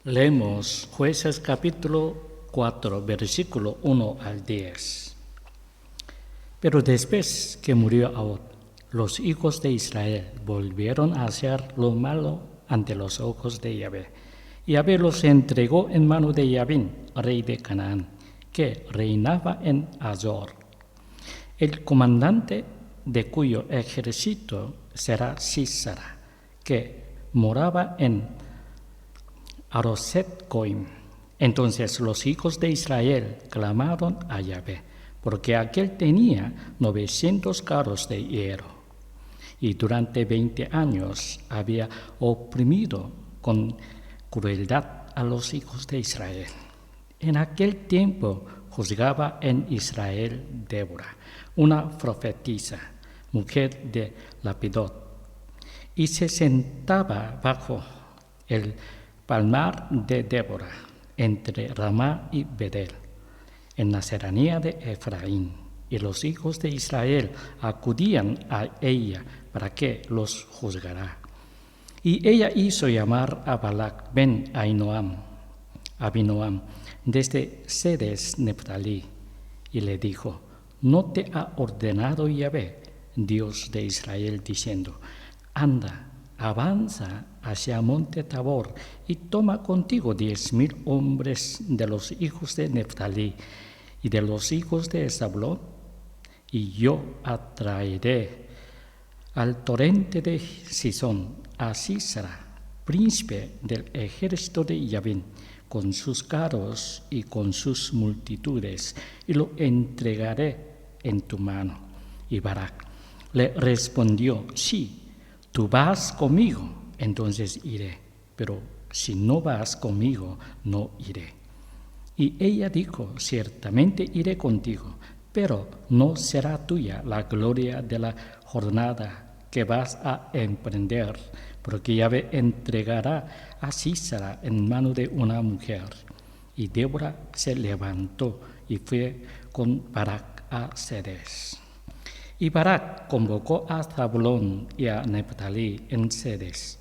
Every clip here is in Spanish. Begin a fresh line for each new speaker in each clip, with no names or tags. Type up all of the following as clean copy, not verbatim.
Leemos Jueces capítulo 4, versículo 1 al 10. Pero después que murió Ahab, los hijos de Israel volvieron a hacer lo malo ante los ojos de Yahvé. Yahvé los entregó en mano de Yabín, rey de Canaán, que reinaba en Hazor. El comandante de cuyo ejército será Sísara, que moraba en Aroset Goim. Entonces los hijos de Israel clamaron a Yahvé, porque aquel tenía 900 carros de hierro, y durante 20 años había oprimido con crueldad a los hijos de Israel. En aquel tiempo juzgaba en Israel Débora, una profetisa, mujer de Lapidot, y se sentaba bajo el palmar de Débora, entre Ramá y Bedel, en la serranía de Efraín, y los hijos de Israel acudían a ella para que los juzgara. Y ella hizo llamar a Balac ben Abinoam desde Sedes Neftalí, y le dijo: ¿No te ha ordenado Yahvé, Dios de Israel, diciendo: anda, avanza hacia monte Tabor y toma contigo 10,000 hombres de los hijos de Neftalí y de los hijos de Zabulón, y yo atraeré al torrente de Sison a Sísara, príncipe del ejército de Yabín, con sus carros y con sus multitudes, y lo entregaré en tu mano. Y Barac le respondió: sí, tú vas conmigo, entonces iré, pero si no vas conmigo, no iré. Y ella dijo: ciertamente iré contigo, pero no será tuya la gloria de la jornada que vas a emprender, porque Yahvé entregará a Sísara en mano de una mujer. Y Débora se levantó y fue con Barac a Sedes. Y Barac convocó a Zabulón y a Neftalí en Sedes,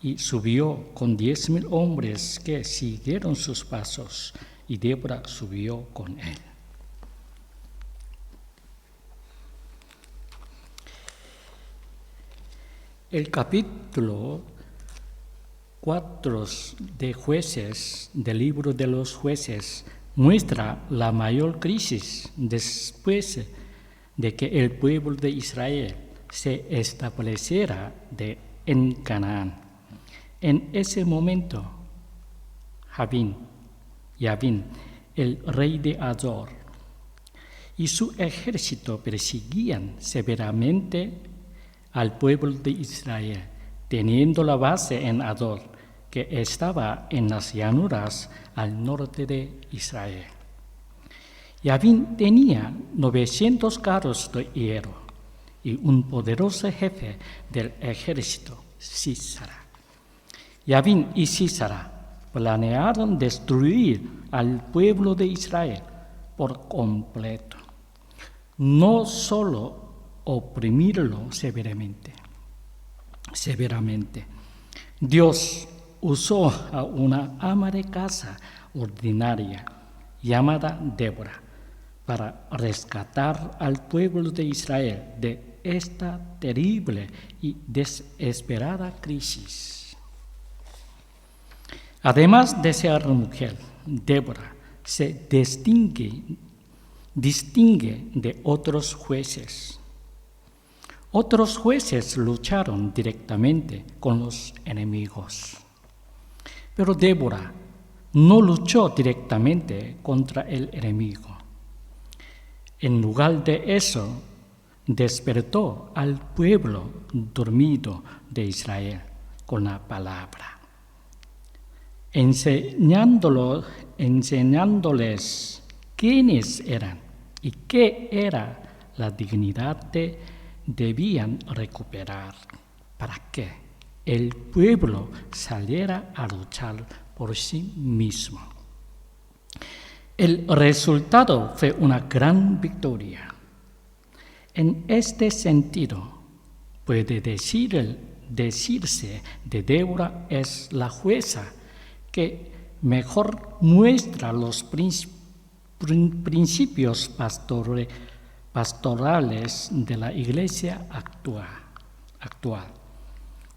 y subió con 10,000 hombres que siguieron sus pasos, y Débora subió con él. El capítulo 4 de Jueces, del libro de los Jueces, muestra la mayor crisis después de que el pueblo de Israel se estableciera en Canaán. En ese momento, Yabín, el rey de Hazor, y su ejército persiguían severamente al pueblo de Israel, teniendo la base en Hazor, que estaba en las llanuras al norte de Israel. Yabín tenía 900 carros de hierro y un poderoso jefe del ejército, Sísara. Yabín y Sísara planearon destruir al pueblo de Israel por completo, no solo oprimirlo severamente. Dios usó a una ama de casa ordinaria llamada Débora para rescatar al pueblo de Israel de esta terrible y desesperada crisis. Además de ser mujer, Débora se distingue de otros jueces. Otros jueces lucharon directamente con los enemigos, pero Débora no luchó directamente contra el enemigo. En lugar de eso, despertó al pueblo dormido de Israel con la palabra, enseñándoles quiénes eran y qué era la dignidad que debían recuperar para que el pueblo saliera a luchar por sí mismo. El resultado fue una gran victoria. En este sentido, puede decirse de Débora es la jueza que mejor muestra los principios pastorales de la iglesia actual.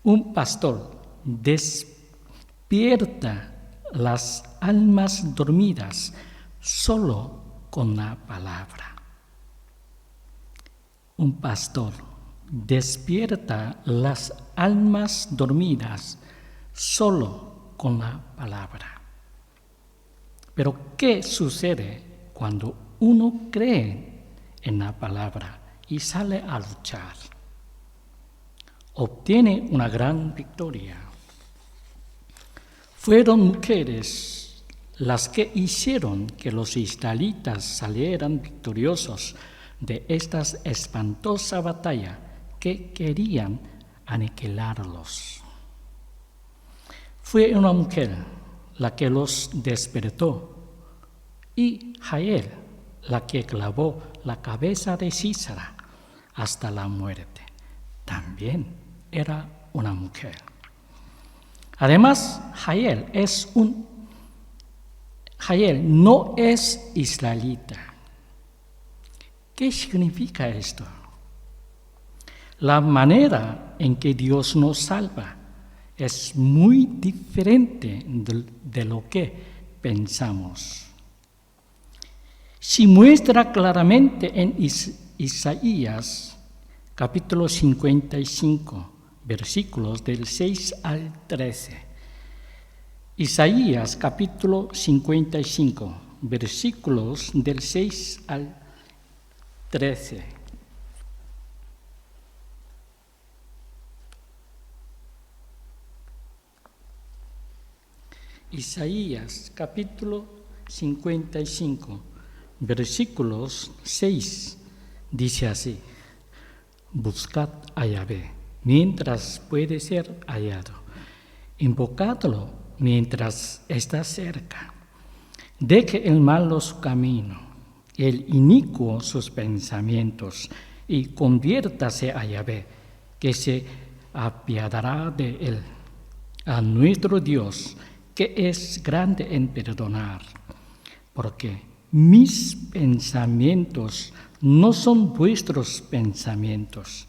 Un pastor despierta las almas dormidas solo con la palabra. Un pastor despierta las almas dormidas solo con la palabra. Pero ¿qué sucede cuando uno cree en la palabra y sale a luchar? Obtiene una gran victoria. Fueron mujeres las que hicieron que los israelitas salieran victoriosos de esta espantosa batalla que querían aniquilarlos. Fue una mujer la que los despertó y Jael la que clavó la cabeza de Sísara hasta la muerte. También era una mujer. Además, Jael no es israelita. ¿Qué significa esto? La manera en que Dios nos salva es muy diferente de lo que pensamos. Se muestra claramente en Isaías, capítulo 55, versículos del 6 al 13. Isaías, capítulo 55, versículos del 6 al 13. Isaías, capítulo 55, versículos 6, dice así: Buscad a Yahvé mientras puede ser hallado, invocadlo mientras está cerca. Deje el malo su camino, el inicuo sus pensamientos, y conviértase a Yahvé, que se apiadará de él, a nuestro Dios, que es grande en perdonar, porque mis pensamientos no son vuestros pensamientos,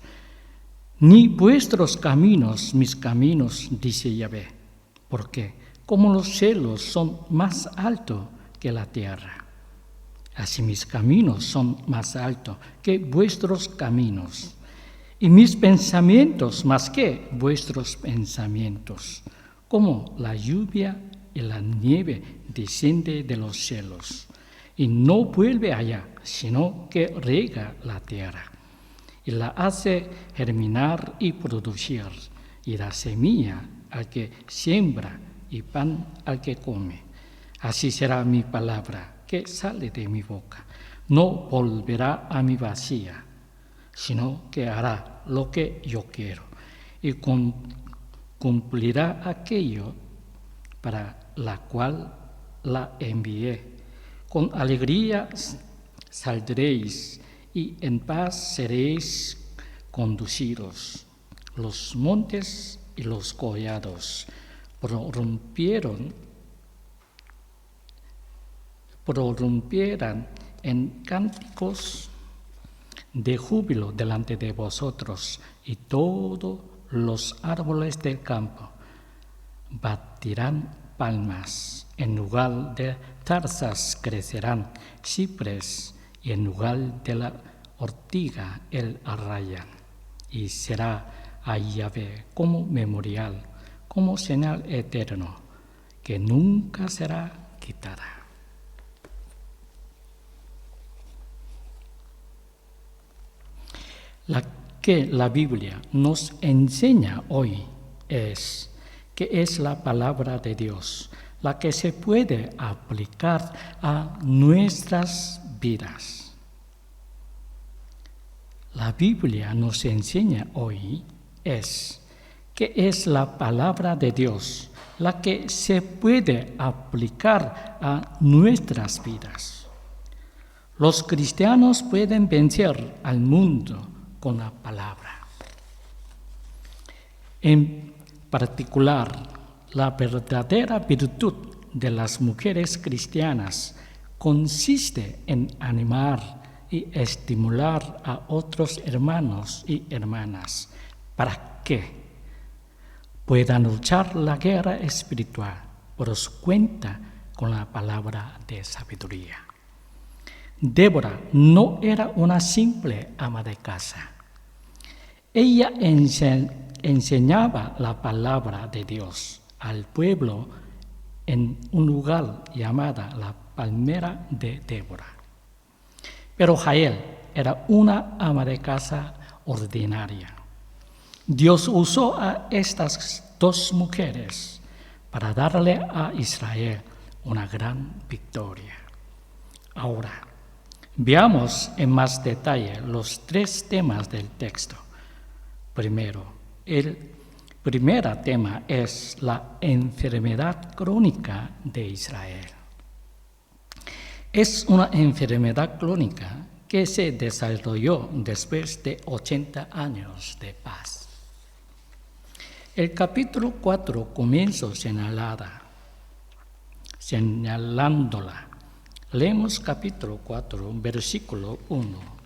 ni vuestros caminos mis caminos, dice Yahvé, porque como los cielos son más altos que la tierra, así mis caminos son más altos que vuestros caminos, y mis pensamientos más que vuestros pensamientos. Como la lluvia y la nieve desciende de los cielos, y no vuelve allá, sino que riega la tierra, y la hace germinar y producir, y da semilla al que siembra y pan al que come. Así será mi palabra que sale de mi boca. No volverá a mi vacía, sino que hará lo que yo quiero, y cumplirá aquello para la cual la envié. Con alegría saldréis y en paz seréis conducidos. Los montes y los collados prorrumpieran en cánticos de júbilo delante de vosotros, y todos los árboles del campo batirán palmas. En lugar de zarzas crecerán cipres, y en lugar de la ortiga el arrayán. Y será a Yahvé como memorial, como señal eterno, que nunca será quitada. La que la Biblia nos enseña hoy es que es la palabra de Dios, la que se puede aplicar a nuestras vidas. La Biblia nos enseña hoy es que es la palabra de Dios, la que se puede aplicar a nuestras vidas. Los cristianos pueden vencer al mundo con la palabra. En particular, la verdadera virtud de las mujeres cristianas consiste en animar y estimular a otros hermanos y hermanas para que puedan luchar la guerra espiritual por su cuenta con la palabra de sabiduría. Débora no era una simple ama de casa. Ella enseñaba la palabra de Dios al pueblo en un lugar llamado la Palmera de Débora. Pero Jael era una ama de casa ordinaria. Dios usó a estas dos mujeres para darle a Israel una gran victoria. Ahora, veamos en más detalle los tres temas del texto. Primero, el primer tema es la enfermedad crónica de Israel. Es una enfermedad crónica que se desarrolló después de 80 años de paz. El capítulo 4 comienza señalándola. Leemos capítulo 4, versículo 1.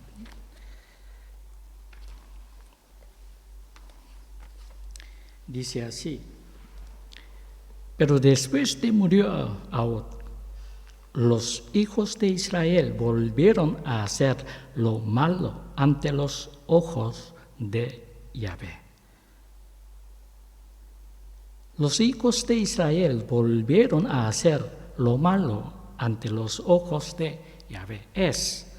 Dice así: pero después de murió Ahud, los hijos de Israel volvieron a hacer lo malo ante los ojos de Yahvé. Los hijos de Israel volvieron a hacer lo malo ante los ojos de Yahvé. Es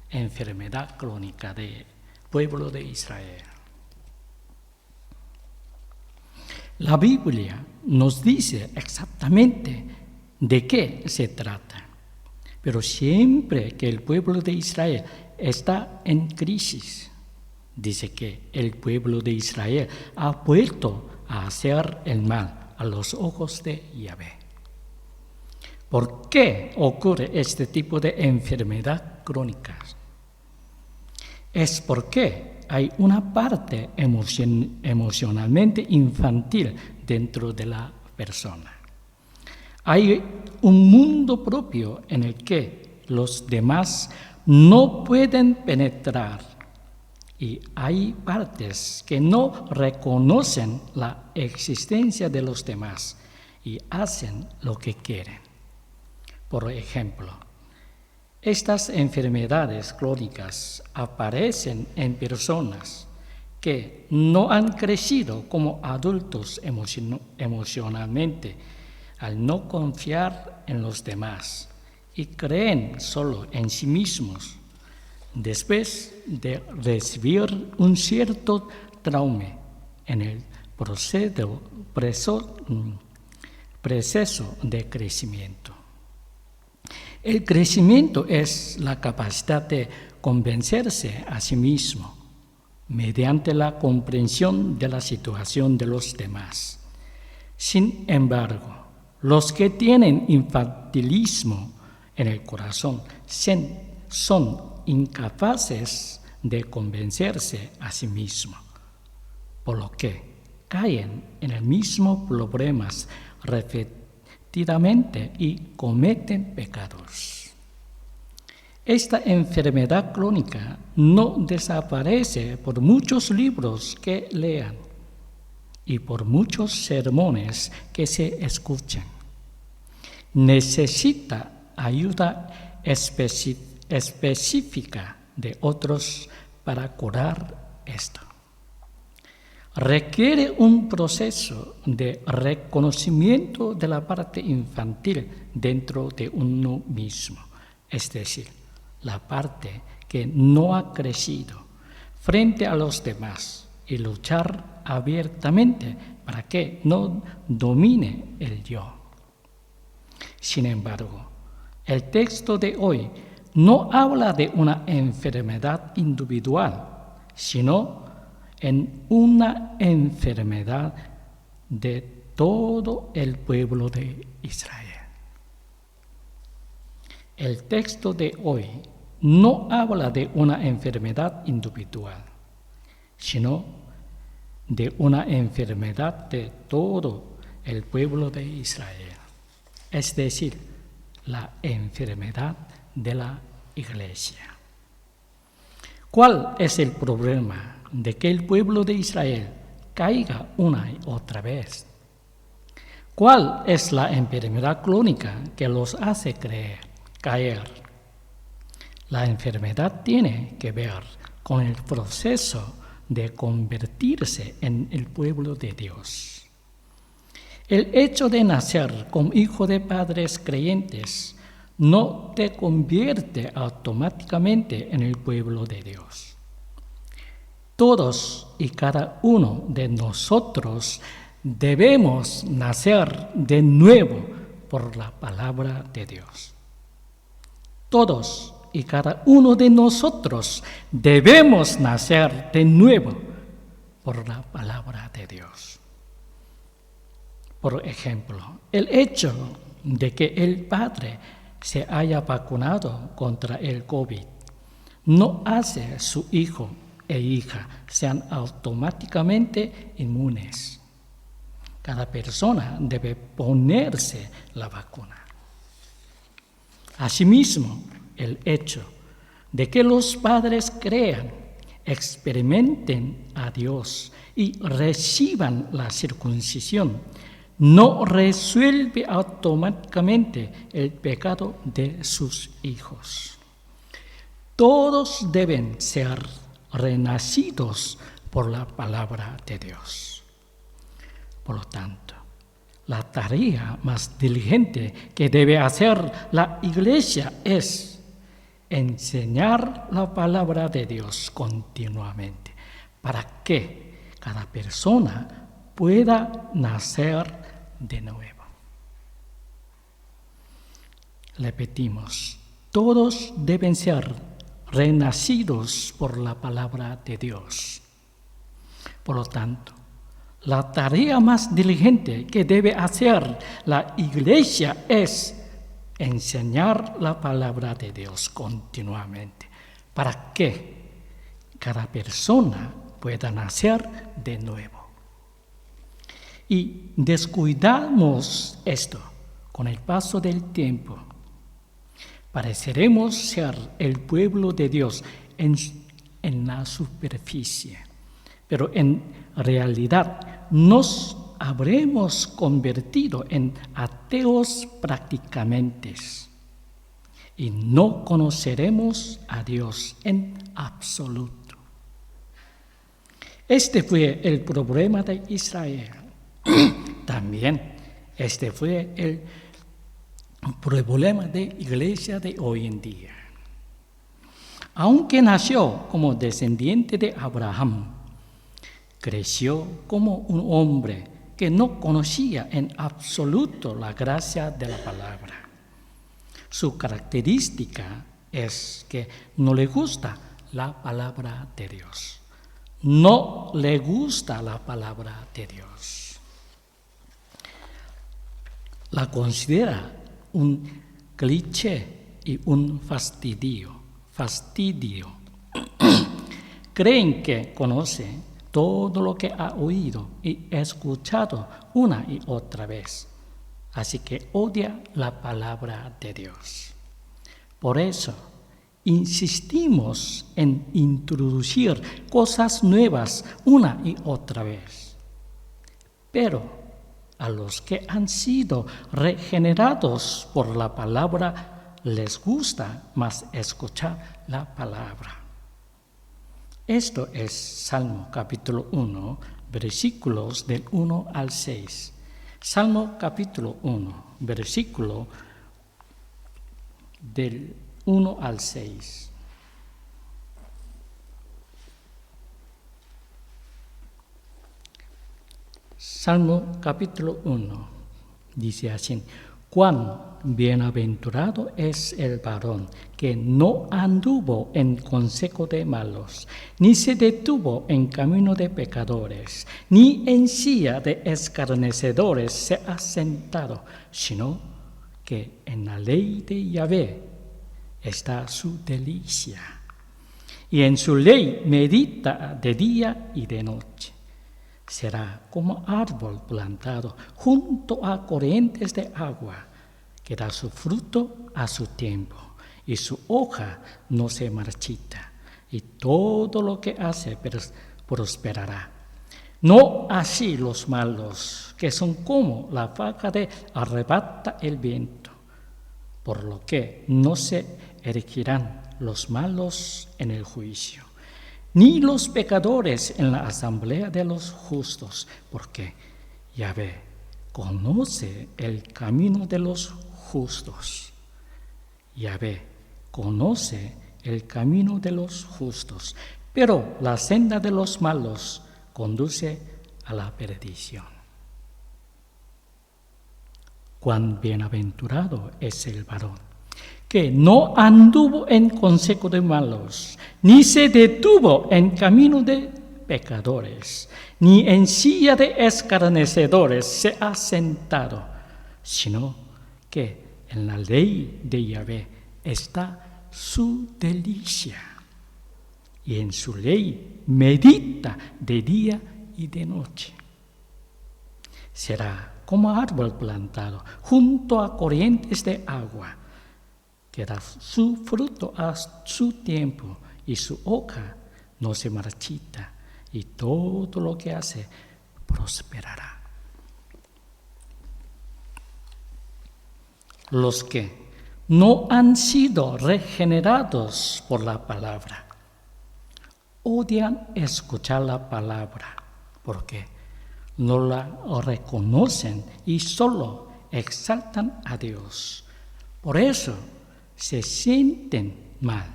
enfermedad crónica del pueblo de Israel. La Biblia nos dice exactamente de qué se trata, pero siempre que el pueblo de Israel está en crisis, dice que el pueblo de Israel ha vuelto a hacer el mal a los ojos de Yahvé. ¿Por qué ocurre este tipo de enfermedad crónica? Es porque hay una parte emocionalmente infantil dentro de la persona. Hay un mundo propio en el que los demás no pueden penetrar y hay partes que no reconocen la existencia de los demás y hacen lo que quieren. Por ejemplo, estas enfermedades crónicas aparecen en personas que no han crecido como adultos emocionalmente al no confiar en los demás y creen solo en sí mismos. Después de recibir un cierto trauma en el proceso de crecimiento. El crecimiento es la capacidad de convencerse a sí mismo mediante la comprensión de la situación de los demás. Sin embargo, los que tienen infantilismo en el corazón son incapaces de convencerse a sí mismos, por lo que caen en el mismo problemas repetidamente y cometen pecados. Esta enfermedad crónica no desaparece por muchos libros que lean y por muchos sermones que se escuchen. Necesita ayuda específica de otros para curar esto. Requiere un proceso de reconocimiento de la parte infantil dentro de uno mismo, es decir, la parte que no ha crecido frente a los demás y luchar abiertamente para que no domine el yo. Sin embargo, el texto de hoy no habla de una enfermedad individual, sino en una enfermedad de todo el pueblo de Israel. El texto de hoy no habla de una enfermedad individual, sino de una enfermedad de todo el pueblo de Israel, es decir, la enfermedad de la iglesia. ¿Cuál es el problema de que el pueblo de Israel caiga una y otra vez? ¿Cuál es la enfermedad crónica que los hace caer? La enfermedad tiene que ver con el proceso de convertirse en el pueblo de Dios. El hecho de nacer como hijo de padres creyentes no te convierte automáticamente en el pueblo de Dios. Todos y cada uno de nosotros debemos nacer de nuevo por la palabra de Dios. Todos y cada uno de nosotros debemos nacer de nuevo por la palabra de Dios. Por ejemplo, el hecho de que el padre se haya vacunado contra el COVID no hace su hijo e hija sean automáticamente inmunes. Cada persona debe ponerse la vacuna. Asimismo, el hecho de que los padres crean, experimenten a Dios y reciban la circuncisión no resuelve automáticamente el pecado de sus hijos. Todos deben ser renacidos por la palabra de Dios. Por lo tanto, la tarea más diligente que debe hacer la iglesia es enseñar la palabra de Dios continuamente para que cada persona pueda nacer de nuevo. Repetimos, todos deben ser renacidos por la palabra de Dios. Por lo tanto, la tarea más diligente que debe hacer la iglesia es enseñar la palabra de Dios continuamente para que cada persona pueda nacer de nuevo. Y descuidamos esto con el paso del tiempo. Pareceremos ser el pueblo de Dios en la superficie, pero en realidad nos habremos convertido en ateos prácticamente y no conoceremos a Dios en absoluto. Este fue el problema de Israel. También este fue el problema de la iglesia de hoy en día. Aunque nació como descendiente de Abraham, creció como un hombre que no conocía en absoluto la gracia de la palabra. Su característica es que no le gusta la palabra de Dios. No le gusta la palabra de Dios. La considera un cliché y un fastidio. Creen que conoce todo lo que ha oído y escuchado una y otra vez. Así que odia la palabra de Dios. Por eso, insistimos en introducir cosas nuevas una y otra vez. Pero a los que han sido regenerados por la palabra les gusta más escuchar la palabra. Esto es Salmo capítulo 1, versículos del 1 al 6. Salmo capítulo 1, versículo del 1 al 6. Salmo capítulo 1 dice así: cuán bienaventurado es el varón que no anduvo en consejo de malos, ni se detuvo en camino de pecadores, ni en silla de escarnecedores se ha sentado, sino que en la ley de Yahvé está su delicia, y en su ley medita de día y de noche. Será como árbol plantado junto a corrientes de agua, que da su fruto a su tiempo, y su hoja no se marchita, y todo lo que hace prosperará. No así los malos, que son como la vaca que arrebata el viento, por lo que no se erigirán los malos en el juicio, ni los pecadores en la asamblea de los justos, porque Yahvé conoce el camino de los justos. Yahvé conoce el camino de los justos, pero la senda de los malos conduce a la perdición. Cuán bienaventurado es el varón que no anduvo en consejo de malos, ni se detuvo en camino de pecadores, ni en silla de escarnecedores se ha sentado, sino que en la ley de Yahvé está su delicia, y en su ley medita de día y de noche. Será como árbol plantado junto a corrientes de agua, que da su fruto a su tiempo, y su hoja no se marchita, y todo lo que hace prosperará. Los que no han sido regenerados por la palabra odian escuchar la palabra, porque no la reconocen y solo exaltan a Dios. Por eso se sienten mal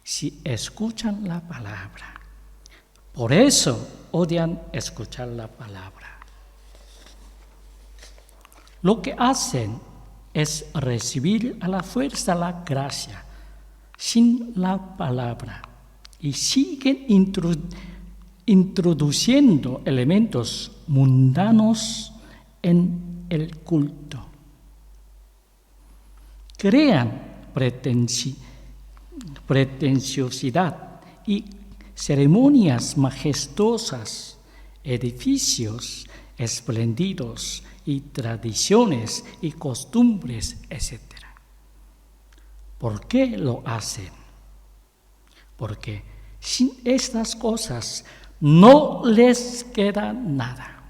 si escuchan la palabra. Por eso odian escuchar la palabra. Lo que hacen es recibir a la fuerza la gracia sin la palabra y siguen introduciendo elementos mundanos en el culto. Crean pretenciosidad y ceremonias majestuosas, edificios espléndidos y tradiciones y costumbres, etc. ¿Por qué lo hacen? Porque sin estas cosas no les queda nada.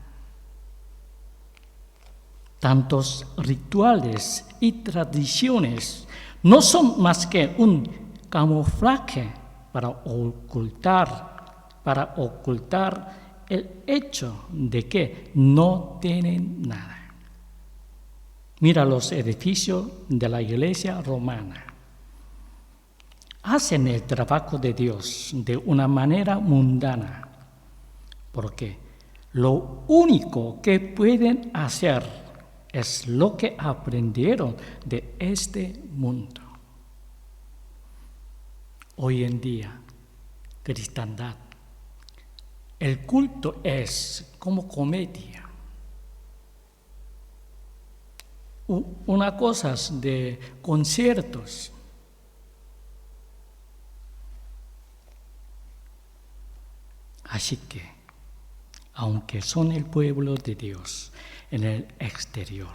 Tantos rituales y tradiciones no son más que un camuflaje para ocultar el hecho de que no tienen nada. Mira los edificios de la iglesia romana. Hacen el trabajo de Dios de una manera mundana, porque lo único que pueden hacer es lo que aprendieron de este mundo. Hoy en día, cristiandad, el culto es como comedia. Una cosa de conciertos. Así que, aunque son el pueblo de Dios en el exterior,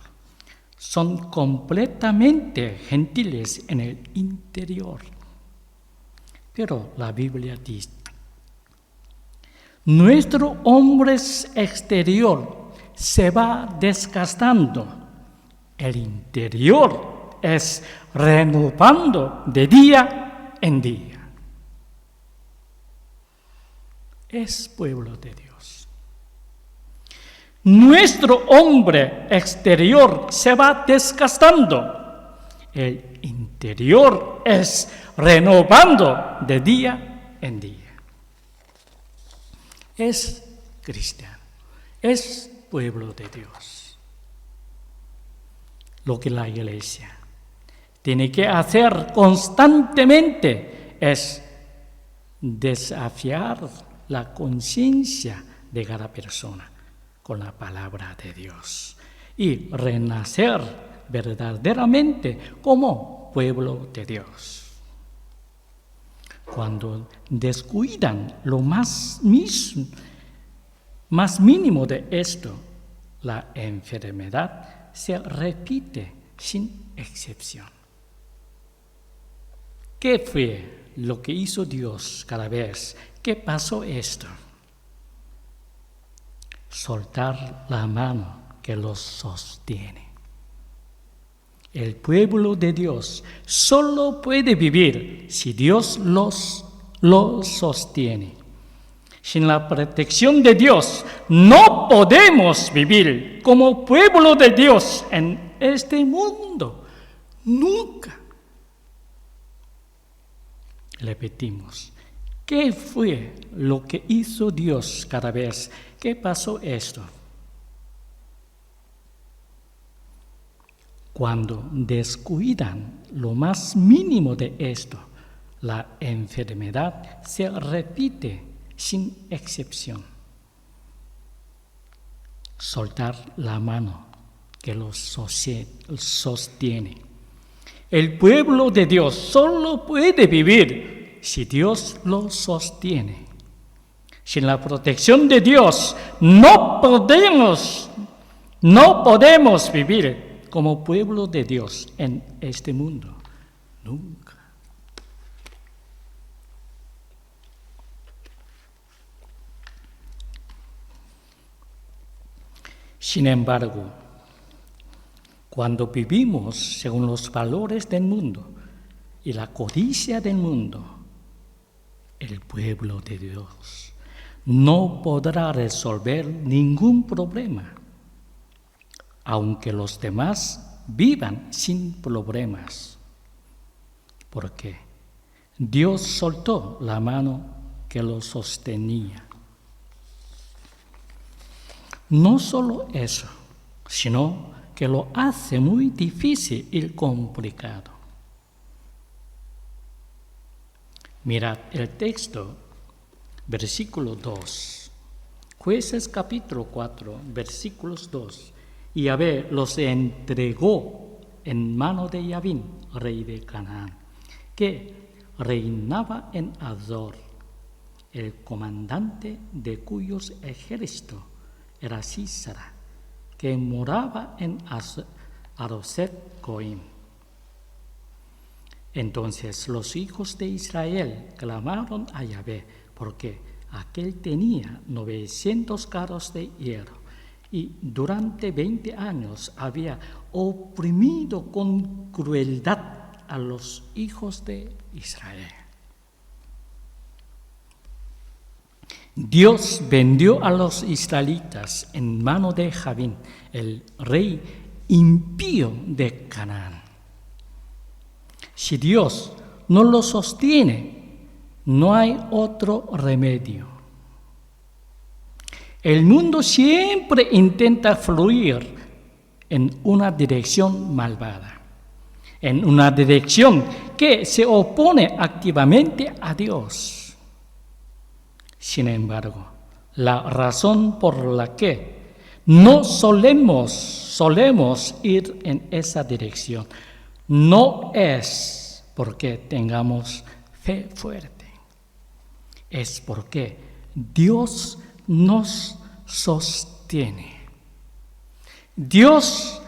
son completamente gentiles en el interior. Pero la Biblia dice, nuestro hombre exterior se va desgastando, el interior es renovando de día en día. Es pueblo de Dios. Nuestro hombre exterior se va desgastando, el interior es renovando de día en día. Es cristiano, es pueblo de Dios. Lo que la iglesia tiene que hacer constantemente es desafiar la conciencia de cada persona con la palabra de Dios y renacer verdaderamente como pueblo de Dios. Cuando descuidan lo más más mínimo de esto, la enfermedad se repite sin excepción. ¿Qué fue lo que hizo Dios cada vez que pasó esto? Soltar la mano que los sostiene. El pueblo de Dios solo puede vivir si Dios los sostiene. Sin la protección de Dios no podemos vivir como pueblo de Dios en este mundo. Nunca. Repetimos, ¿qué fue lo que hizo Dios cada vez que pasó esto? Cuando descuidan lo más mínimo de esto, la enfermedad se repite sin excepción. Soltar la mano que los sostiene. El pueblo de Dios solo puede vivir si Dios lo sostiene. Sin la protección de Dios no podemos vivir como pueblo de Dios en este mundo. Nunca. Sin embargo, cuando vivimos según los valores del mundo y la codicia del mundo, el pueblo de Dios no podrá resolver ningún problema, aunque los demás vivan sin problemas, porque Dios soltó la mano que los sostenía. No solo eso, sino que lo hace muy difícil y complicado. Mirad el texto, versículo 2. Jueces capítulo 4, versículos 2. Y Yahvé los entregó en mano de Yavín, rey de Canaán, que reinaba en Azor, el comandante de cuyos ejércitos era Sísara, que moraba en Aroset Goim. Entonces los hijos de Israel clamaron a Yahvé, porque aquel tenía 900 carros de hierro, y durante 20 años había oprimido con crueldad a los hijos de Israel. Dios vendió a los israelitas en mano de Javín, el rey impío de Canaán. Si Dios no lo sostiene, no hay otro remedio. El mundo siempre intenta fluir en una dirección malvada, en una dirección que se opone activamente a Dios. Sin embargo, la razón por la que no solemos ir en esa dirección no es porque tengamos fe fuerte, es porque Dios nos sostiene. Dios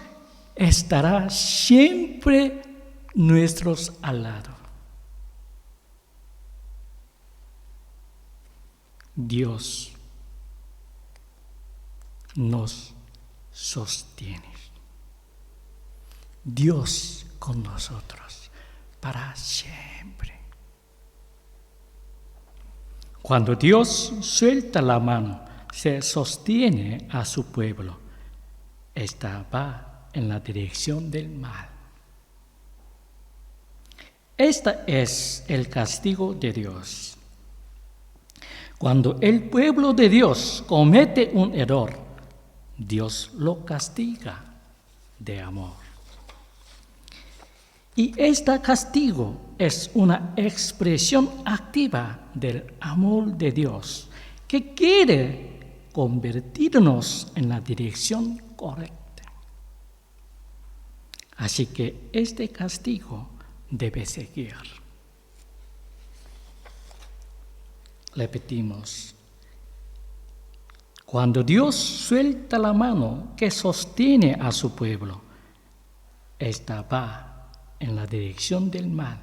estará siempre nuestros al lado. Dios nos sostiene. Dios con nosotros para siempre. Cuando Dios suelta la mano, se sostiene a su pueblo. Esta va en la dirección del mal. Este es el castigo de Dios. Cuando el pueblo de Dios comete un error, Dios lo castiga de amor. Y este castigo es una expresión activa del amor de Dios, que quiere convertirnos en la dirección correcta. Así que este castigo debe seguir. Repetimos, Cuando Dios suelta la mano que sostiene a su pueblo, esta va en la dirección del mal.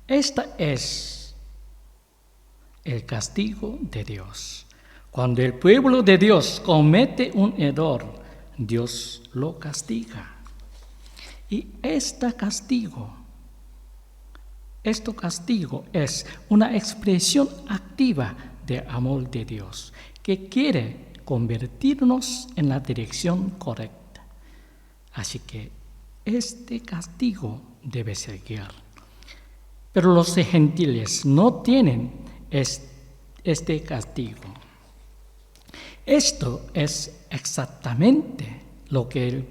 Esta es el castigo de Dios. Cuando el pueblo de Dios comete un error, Dios lo castiga. Y este castigo es una expresión activa de amor de Dios, que quiere convertirnos en la dirección correcta. Así que este castigo debe seguir. Pero los gentiles no tienen este castigo. Esto es exactamente lo que el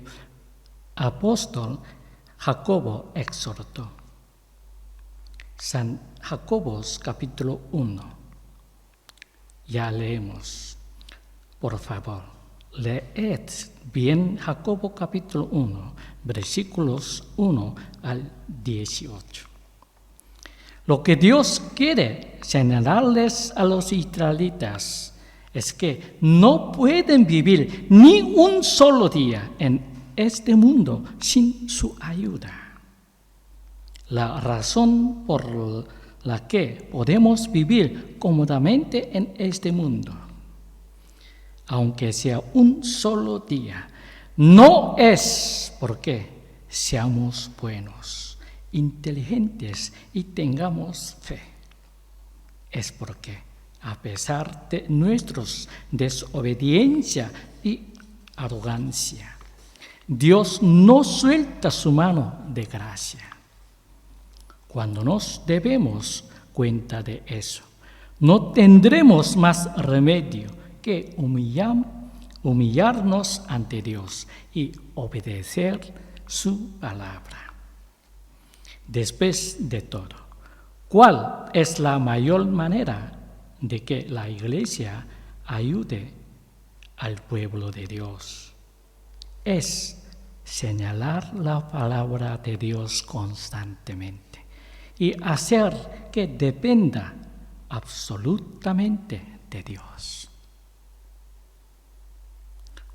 apóstol Jacobo exhortó. San Jacobo capítulo 1. Ya leemos. Por favor, leed bien Jacobo capítulo 1, versículos 1 al 18. Lo que Dios quiere señalarles a los israelitas es que no pueden vivir ni un solo día en este mundo sin su ayuda. La razón por la que podemos vivir cómodamente en este mundo, aunque sea un solo día, no es porque seamos buenos, inteligentes y tengamos fe. Es porque, a pesar de nuestra desobediencia y arrogancia, Dios no suelta su mano de gracia. Cuando nos demos cuenta de eso, no tendremos más remedio que humillarnos ante Dios y obedecer su palabra. Después de todo, ¿cuál es la mayor manera de que la Iglesia ayude al pueblo de Dios? Es señalar la palabra de Dios constantemente y hacer que dependa absolutamente de Dios.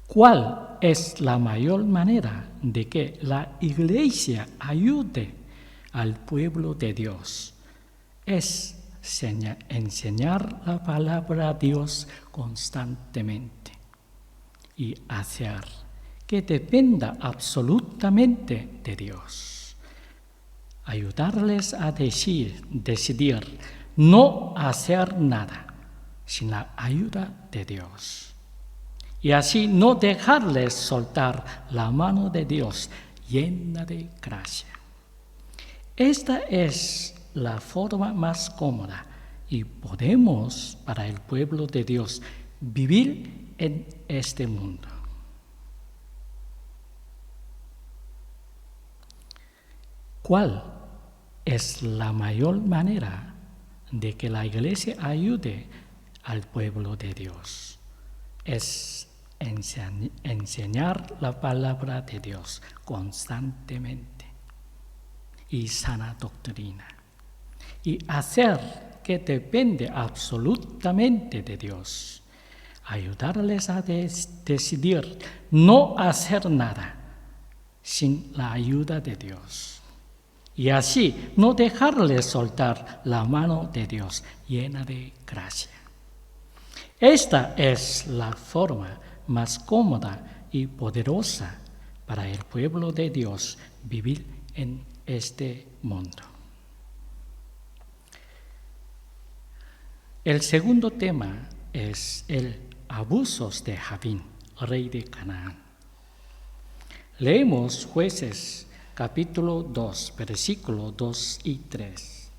¿Cuál es la mayor manera de que la Iglesia ayude al pueblo de Dios? Es enseñar la palabra de Dios constantemente y hacer que dependa absolutamente de Dios. Ayudarles a decidir no hacer nada sin la ayuda de Dios. Y así no dejarles soltar la mano de Dios llena de gracia. Esta es la forma más cómoda y podemos, para el pueblo de Dios, vivir en este mundo. ¿Cuál es la mayor manera de que la Iglesia ayude al pueblo de Dios? Es enseñar la palabra de Dios constantemente y sana doctrina y hacer que depende absolutamente de Dios. Ayudarles a decidir no hacer nada sin la ayuda de Dios. Y así no dejarles soltar la mano de Dios llena de gracia. Esta es la forma más cómoda y poderosa para el pueblo de Dios vivir en este mundo. El segundo tema es el abusos de Jabín, rey de Canaán. Leemos Jueces capítulo 2, versículos 2 y 3.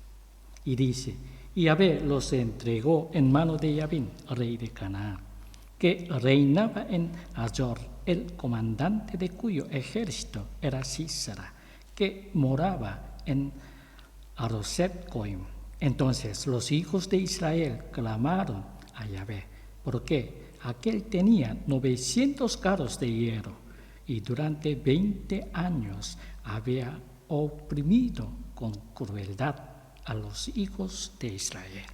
Y dice: Y Yahvé los entregó en mano de Jabín, rey de Canaán, que reinaba en Azor, el comandante de cuyo ejército era Sísara, que moraba en Aroset-Goim. Entonces los hijos de Israel clamaron a Yahvé, porque aquel tenía 900 carros de hierro, y durante 20 años había oprimido con crueldad a los hijos de Israel.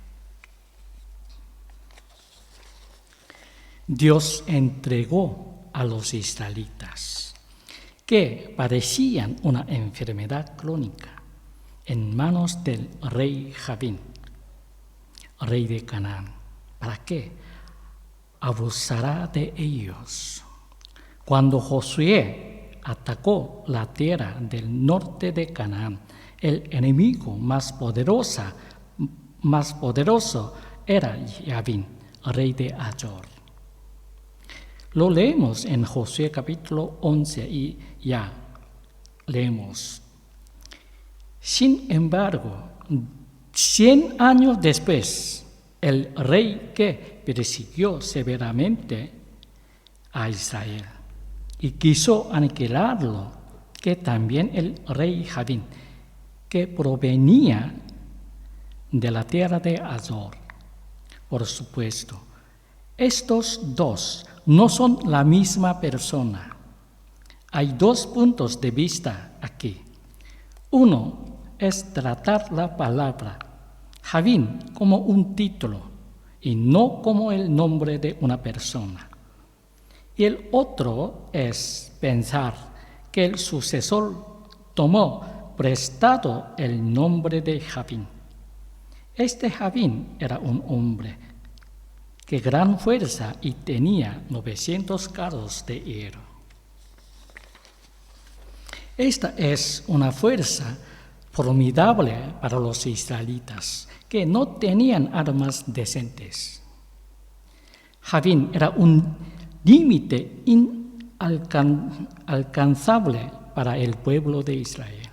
Dios entregó a los israelitas, que padecían una enfermedad crónica, en manos del rey Javín, rey de Canaán. ¿Para qué? Abusará de ellos. Cuando Josué atacó la tierra del norte de Canaán, el enemigo más poderoso era Javín, rey de Azor. Lo leemos en Josué capítulo 11 y ya leemos. Sin embargo, 100 años después, el rey que persiguió severamente a Israel y quiso aniquilarlo, que también el rey Javín, que provenía de la tierra de Azor. Por supuesto, estos dos no son la misma persona. Hay dos puntos de vista aquí. Uno es tratar la palabra Javín como un título y no como el nombre de una persona. Y el otro es pensar que el sucesor tomó prestado el nombre de Javín. Este Javín era un hombre de gran fuerza y tenía 900 carros de hierro. Esta es una fuerza formidable para los israelitas, que no tenían armas decentes. Javín era un límite inalcanzable para el pueblo de Israel.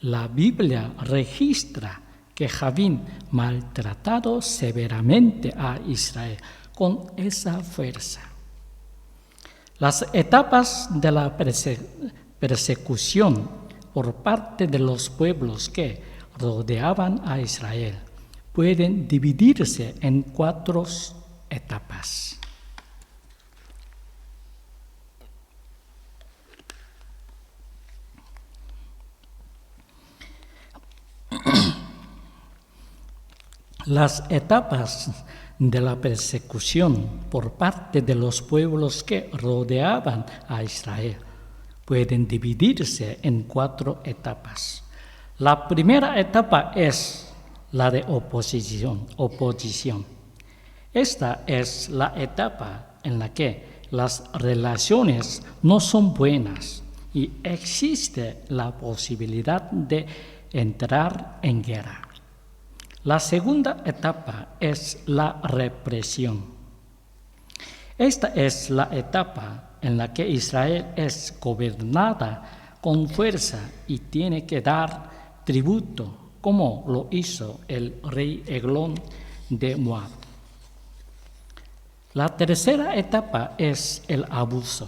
La Biblia registra que Javín maltratado severamente a Israel con esa fuerza. Las etapas de la persecución por parte de los pueblos que rodeaban a Israel pueden dividirse en 4 etapas. Las etapas de la persecución por parte de los pueblos que rodeaban a Israel pueden dividirse en 4 etapas. La primera etapa es la de oposición. Esta es la etapa en la que las relaciones no son buenas y existe la posibilidad de entrar en guerra. La segunda etapa es la represión. Esta es la etapa en la que Israel es gobernada con fuerza y tiene que dar tributo, como lo hizo el rey Eglón de Moab. La tercera etapa es el abuso,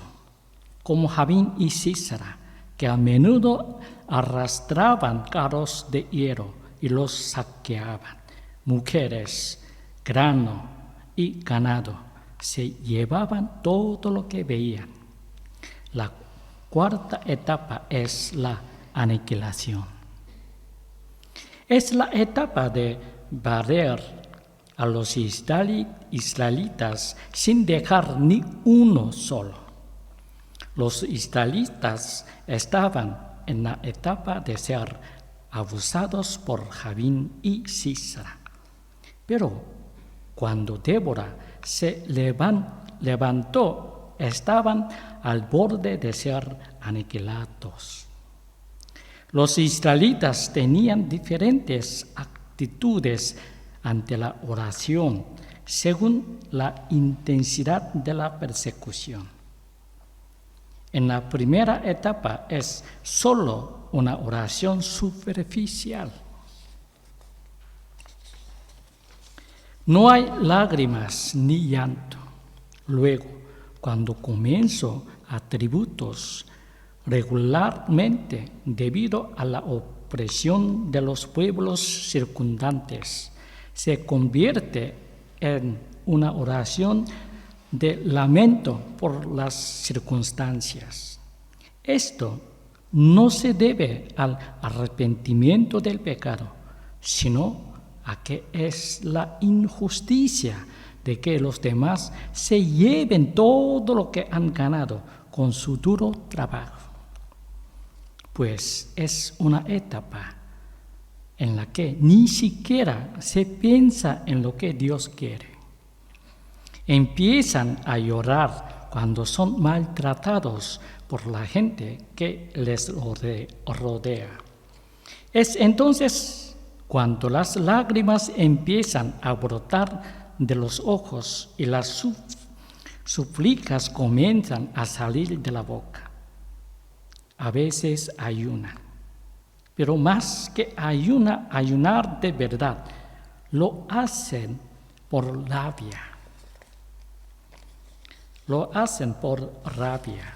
como Javín y Sísara, que a menudo arrastraban carros de hierro y los saqueaban. Mujeres, grano y ganado se llevaban todo lo que veían. La cuarta etapa es la aniquilación. Es la etapa de barrer a los israelitas sin dejar ni uno solo. Los israelitas estaban en la etapa de ser abusados por Javín y Sísara. Pero cuando Débora se levantó, estaban al borde de ser aniquilados. Los israelitas tenían diferentes actitudes ante la oración, según la intensidad de la persecución. En la primera etapa es solo una oración superficial. No hay lágrimas ni llanto. Luego, cuando comienzo atributos regularmente debido a la opresión de los pueblos circundantes, se convierte en una oración de lamento por las circunstancias. Esto no se debe al arrepentimiento del pecado, sino a que es la injusticia de que los demás se lleven todo lo que han ganado con su duro trabajo. Pues es una etapa en la que ni siquiera se piensa en lo que Dios quiere. Empiezan a llorar cuando son maltratados por la gente que les rodea. Es entonces cuando las lágrimas empiezan a brotar de los ojos y las súplicas comienzan a salir de la boca. A veces ayunan, pero más que ayunar de verdad, lo hacen por rabia. Lo hacen por rabia.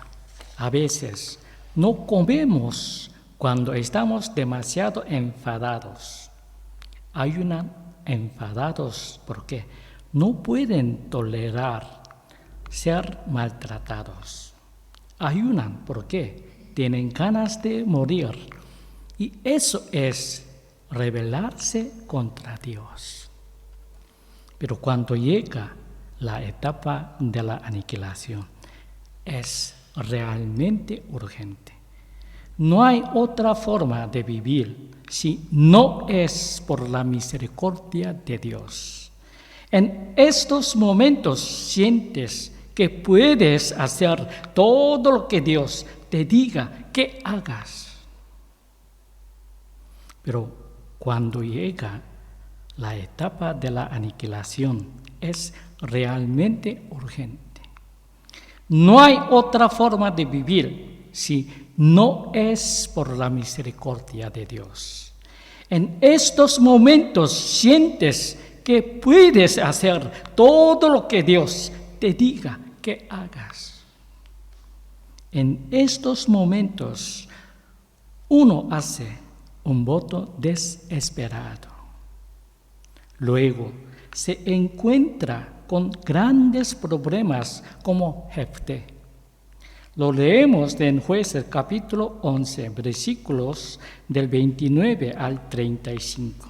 A veces no comemos cuando estamos demasiado enfadados. Ayunan enfadados porque no pueden tolerar ser maltratados. Ayunan porque tienen ganas de morir. Y eso es rebelarse contra Dios. Pero cuando llega la etapa de la aniquilación, es realmente urgente. No hay otra forma de vivir si no es por la misericordia de Dios. En estos momentos sientes que puedes hacer todo lo que Dios te diga que hagas. Pero cuando llega la etapa de la aniquilación, es realmente urgente. No hay otra forma de vivir si no es por la misericordia de Dios. En estos momentos sientes que puedes hacer todo lo que Dios te diga que hagas. En estos momentos uno hace un voto desesperado. Luego se encuentra con grandes problemas como Jefté. Lo leemos en Jueces capítulo 11, versículos del 29 al 35.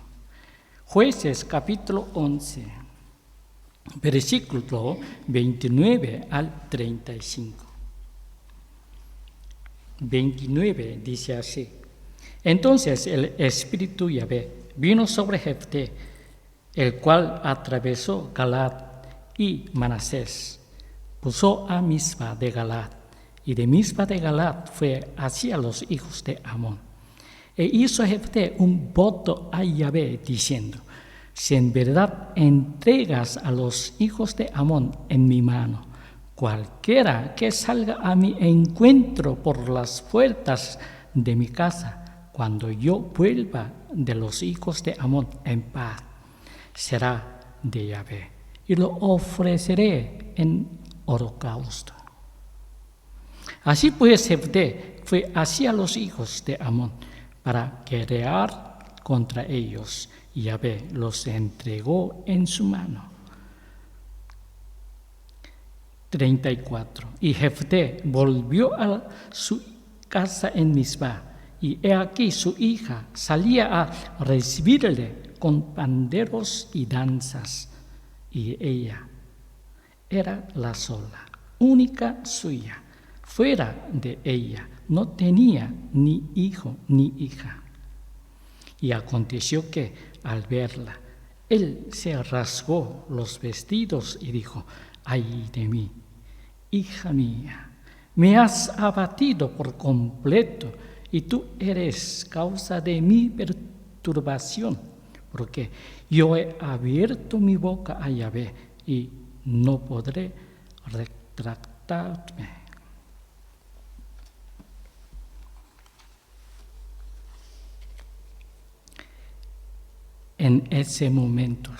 Jueces capítulo 11, versículo 29 al 35. 29 dice así: Entonces el Espíritu Yahvé vino sobre Jefté, el cual atravesó Galaad y Manasés. Puso a Mispa de Galaad, y de Mispa de Galaad fue hacia los hijos de Amón. E hizo Jefté un voto a Yahvé, diciendo: Si en verdad entregas a los hijos de Amón en mi mano, cualquiera que salga a mi encuentro por las puertas de mi casa, cuando yo vuelva de los hijos de Amón en paz, será de Yahvé, y lo ofreceré en holocausto. Así pues Jefté fue hacia los hijos de Amón para guerrear contra ellos, y Yahvé los entregó en su mano. 34. Y Jefté volvió a su casa en Mispa, y he aquí su hija salía a recibirle con panderos y danzas, y ella era la sola, única suya. Fuera de ella no tenía ni hijo ni hija. Y aconteció que, al verla, él se rasgó los vestidos y dijo: ¡Ay de mí, hija mía! Me has abatido por completo, y tú eres causa de mi perturbación, porque yo he abierto mi boca a Yahvé y no podré retractarme. En ese momento,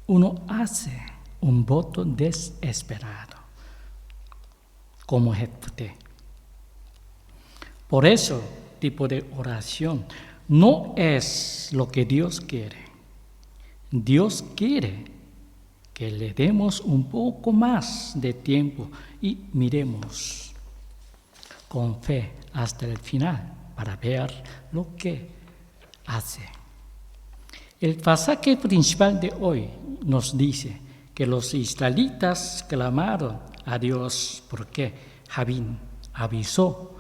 uno hace un voto desesperado, como Jefté. Por eso, tipo de oración no es lo que Dios quiere. Dios quiere que le demos un poco más de tiempo y miremos con fe hasta el final para ver lo que hace. El pasaje principal de hoy nos dice que los israelitas clamaron a Dios porque Jabín abusó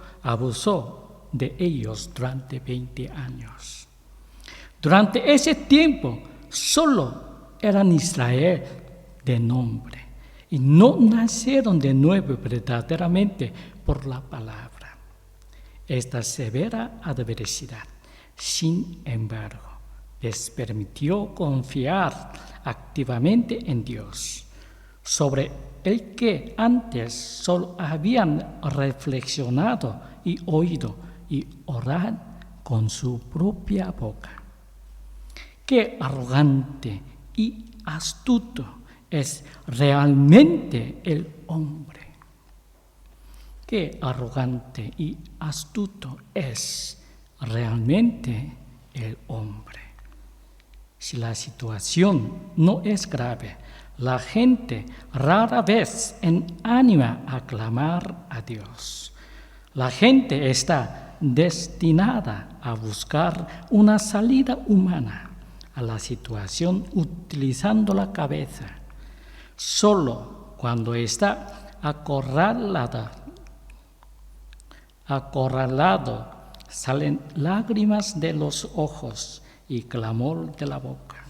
de ellos durante 20 años. Durante ese tiempo solo eran Israel de nombre y no nacieron de nuevo verdaderamente por la palabra. Esta severa adversidad, sin embargo, les permitió confiar activamente en Dios, sobre el que antes solo habían reflexionado y oído y orar con su propia boca. Qué arrogante y astuto es realmente el hombre. Qué arrogante y astuto es realmente el hombre. Si la situación no es grave, la gente rara vez anima a clamar a Dios. La gente está destinada a buscar una salida humana a la situación utilizando la cabeza. Solo cuando está acorralado salen lágrimas de los ojos y clamor de la boca.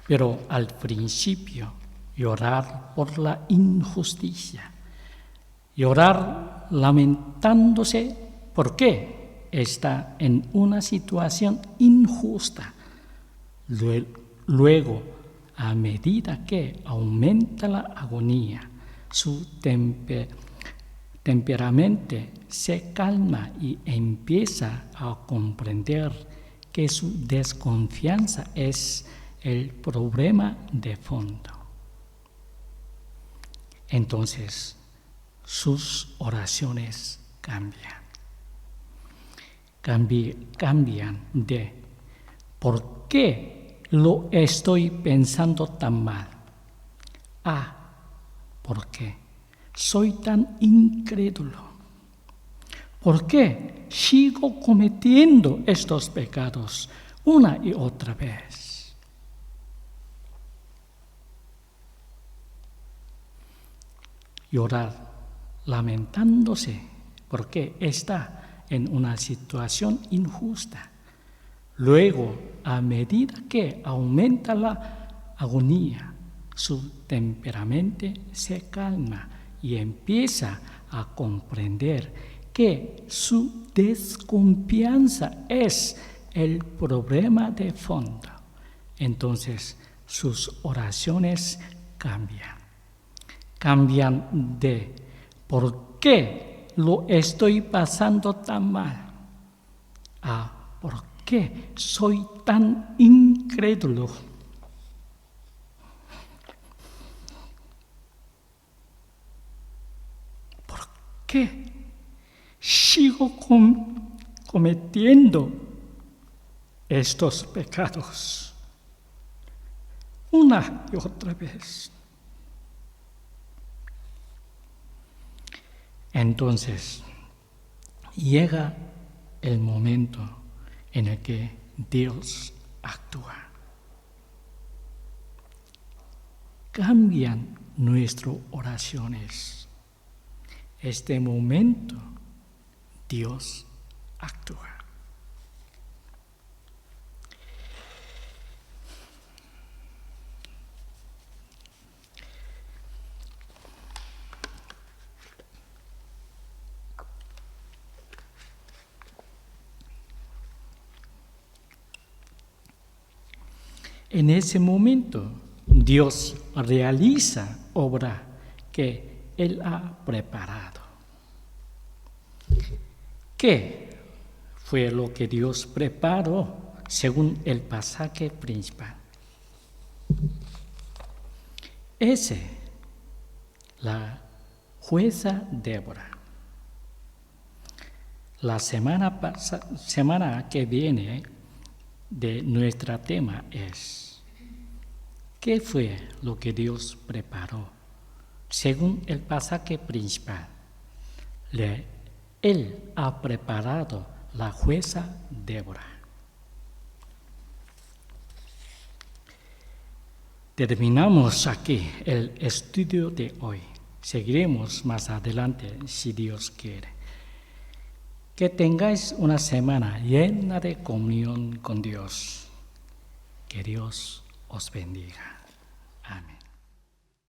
Pero al principio, llorar por la injusticia, llorar lamentándose porque está en una situación injusta. Luego, a medida que aumenta la agonía, su temperamento se calma y empieza a comprender que su desconfianza es el problema de fondo. Entonces, sus oraciones cambian de ¿por qué lo estoy pensando tan mal? A ¿por qué soy tan incrédulo? ¿Por qué sigo cometiendo estos pecados una y otra vez? Llorar, lamentándose porque está en una situación injusta. Luego, a medida que aumenta la agonía, su temperamento se calma y empieza a comprender que su desconfianza es el problema de fondo. Entonces, sus oraciones cambian de ¿por qué lo estoy pasando tan mal? A ¿por qué soy tan incrédulo? ¿Por qué sigo cometiendo estos pecados una y otra vez? Entonces, llega el momento en el que Dios actúa. Cambian nuestras oraciones. Este momento, Dios actúa. En ese momento, Dios realiza obra que Él ha preparado. ¿Qué fue lo que Dios preparó según el pasaje principal? La jueza Débora. La semana que viene de nuestro tema es ¿qué fue lo que Dios preparó? Según el pasaje principal, Él ha preparado la jueza Débora. Terminamos aquí el estudio de hoy. Seguiremos más adelante si Dios quiere. Que tengáis una semana llena de comunión con Dios. Que Dios os bendiga. Amén.